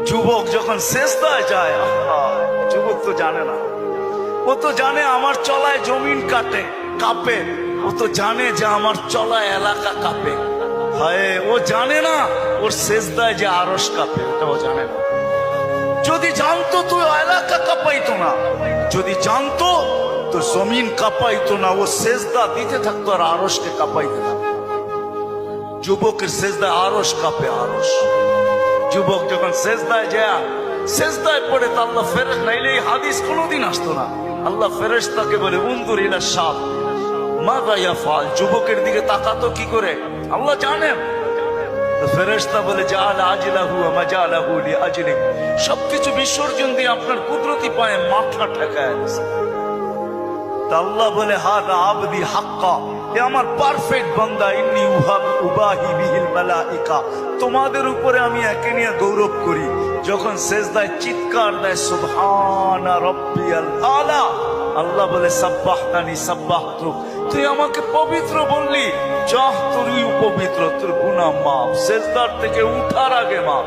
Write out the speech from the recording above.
যুবক যখন সেজদায় যায়, যুবক তো জানে না, ও তো জানে আমার চলায় জমিন কাঁপে, ও তো জানে যে আমার চলায় এলাকা কাঁপে। হায়, ও জানে না ওর সেজদায় যে আরশ কাঁপে, ওটা ও জানে না। যদি জানতো তো এলাকা কাঁপাইতো না, যদি জানতো তো জমিন কাঁপাইতো না, ও সেজদা দিতে থাকতো আর আরশকে কাঁপাইতে থাকতো। যুবকের সেজদায় আরশ কাঁপে, আরশ। যুবক যখন সেজদায় যায়, সেজদায় পড়ে তো আল্লাহ ফেরেশতা, নাইলে এই হাদিস কোনোদিন আসতো না। আল্লাহ ফেরেশতাকে বলে উনজুর ইলা শাব মাযা ইয়াফআল, যুবকের দিকে তাকাতো কি করে আল্লাহ জানেন। তো ফেরেশতা বলে জাআলা আজলাহু ওয়া মাজালাহু লিআজলিক, সবকিছু বিসর্জন দিয়ে আপনার কুদরতি পায়ে মাথা ঠেকায় দিয়েছে। তা আল্লাহ বলে হাদা আবদি হাক্কা, এ আমার পারফেক্ট বান্দা, ইন্নী উবাহি বিহিল মালাইকা, তোমাদের উপরে আমি একে নিয়ে গৌরব করি। যখন সেজদায় চিৎকার দেয় সুবহানা রাব্বিয়াল আলা, আল্লাহ বলে সাব্বাহতানি সাব্বাহতুক, তুই আমাকে পবিত্র বললি, যাহ তুই পবিত্র, তোর গুনাহ মাফ, সেজদার থেকে উঠার আগে মাফ।